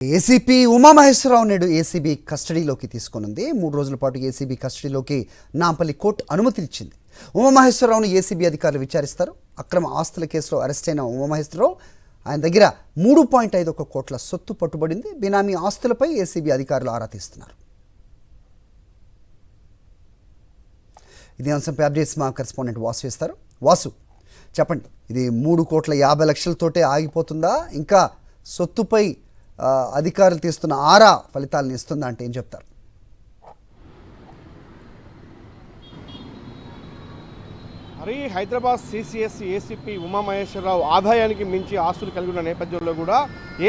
ACP Umamaheswararao నేడు ACB కస్టడీలోకి తీసుకొనుంది. 3 రోజుల పాటు ఏసీబీ కస్టడీలోకి నాంపల్లి కోర్టు అనుమతినిచ్చింది. ఉమామహేశ్వరరావును ఏసీబీ అధికారులు విచారిస్తారు. అక్రమ ఆస్తుల కేసులో అరెస్ట్ అయిన ఉమామహేశ్వరరావు ఆయన దగ్గర 3.51 కోట్ల సొత్తు పట్టుబడింది. బినామీ ఆస్తులపై ఏసీబీ అధికారులు ఆరా తీస్తున్నారు. ఇదే అంశంపై అప్డేట్స్ మా కరెస్పాండెంట్ వాసు ఇస్తారు. వాసు, చెప్పండి, ఇది 3,50,00,000తోటే ఆగిపోతుందా? ఇంకా సొత్తుపై అధికారులు తీస్తున్న ఆరా ఫలితాలను ఇస్తుందా అంటే ఏం చెప్తారు? మరి హైదరాబాద్ సిసిఎస్ ఏసీపీ ఉమామహేశ్వరరావు ఆదాయానికి మించి ఆస్తులు కలిగి ఉన్న నేపథ్యంలో కూడా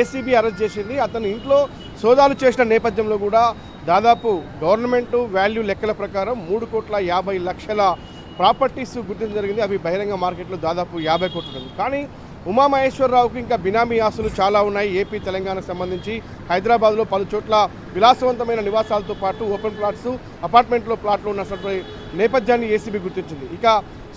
ఏసీబీ అరెస్ట్ చేసింది. అతని ఇంట్లో సోదాలు చేసిన నేపథ్యంలో కూడా దాదాపు గవర్నమెంట్ వాల్యూ లెక్కల ప్రకారం 3,50,00,000 ప్రాపర్టీస్ గుర్తించడం జరిగింది. అవి బహిరంగ మార్కెట్లో దాదాపు 50 కోట్లు ఉంది. కానీ ఉమామహేశ్వరరావుకు ఇంకా బినామీ ఆస్తులు చాలా ఉన్నాయి. ఏపీ తెలంగాణకు సంబంధించి హైదరాబాద్లో పలు చోట్ల విలాసవంతమైన నివాసాలతో పాటు ఓపెన్ ప్లాట్స్, అపార్ట్మెంట్లో ప్లాట్లు ఉన్నటువంటి నేపథ్యాన్ని ఏసీబీ గుర్తించింది. ఇక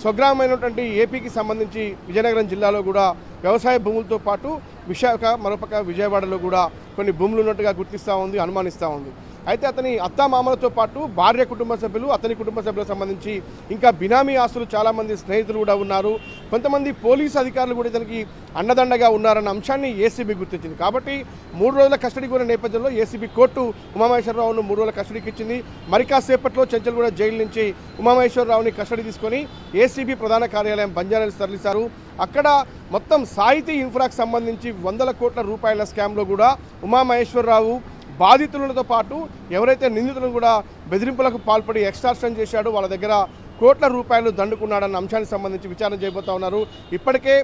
స్వగ్రామైనటువంటి ఏపీకి సంబంధించి విజయనగరం జిల్లాలో కూడా వ్యవసాయ భూములతో పాటు విశాఖ, మరోపక్క విజయవాడలో కూడా కొన్ని భూములు ఉన్నట్టుగా గుర్తిస్తూ ఉంది, అనుమానిస్తూ ఉంది. అయితే అతని అత్తామామలతో పాటు భార్య కుటుంబ సభ్యులు, అతని కుటుంబ సభ్యులకు సంబంధించి ఇంకా బినామీ ఆస్తులు చాలామంది స్నేహితులు కూడా ఉన్నారు. కొంతమంది పోలీసు అధికారులు కూడా ఇతనికి అండదండగా ఉన్నారన్న అంశాన్ని ఏసీబీ గుర్తించింది. కాబట్టి 3 రోజుల కస్టడీ కోరిన నేపథ్యంలో ఏసీబీ కోర్టు ఉమామహేశ్వరరావును 3 రోజుల కస్టడీకి ఇచ్చింది. మరి కాసేపట్లో చెంచల్గూడ జైలు నుంచి ఉమామహేశ్వరరావుని కస్టడీ తీసుకొని ఏసీబీ ప్రధాన కార్యాలయం బంజారాహిల్స్ తరలిస్తారు. అక్కడ మొత్తం సాహితీ ఇన్ఫ్రాకు సంబంధించి 100 కోట్ల రూపాయల స్కామ్లో కూడా ఉమామహేశ్వరరావు బాధితులతో పాటు ఎవరైతే నిందితులను కూడా బెదిరింపులకు పాల్పడి ఎక్స్టార్షన్ చేశాడో వాళ్ళ దగ్గర కోట్ల రూపాయలు దండుకున్నాడన్న అంశానికి సంబంధించి విచారణ చేయబోతా ఉన్నారు. ఇప్పటికే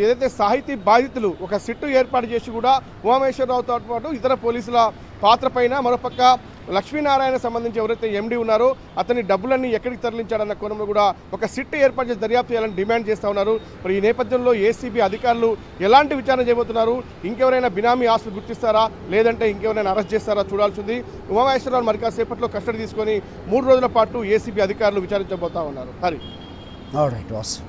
ఏదైతే సాహితీ బాధితులు ఒక సిట్టు ఏర్పాటు చేసి కూడా ఉమామహేశ్వరరావుతో పాటు ఇతర పోలీసుల పాత్ర పైన, మరోపక్క లక్ష్మీనారాయణ సంబంధించి ఎవరైతే ఎండీ ఉన్నారో అతని డబ్బులన్నీ ఎక్కడికి తరలించాడన్న కోణంలో కూడా ఒక సిట్టు ఏర్పాటు చేసి దర్యాప్తు చేయాలని డిమాండ్ చేస్తూ ఉన్నారు. మరి ఈ నేపథ్యంలో ఏసీబీ అధికారులు ఎలాంటి విచారణ చేయబోతున్నారు? ఇంకెవరైనా బినామీ ఆస్తులు గుర్తిస్తారా, లేదంటే ఇంకెవరైనా అరెస్ట్ చేస్తారా చూడాల్సింది. ఉమామహేశ్వరరావు మరి కాసేపట్లో కస్టడీ తీసుకొని 3 రోజుల పాటు ఏసీబీ అధికారులు విచారించబోతా ఉన్నారు. హరి. ఆల్రైట్ వాసు.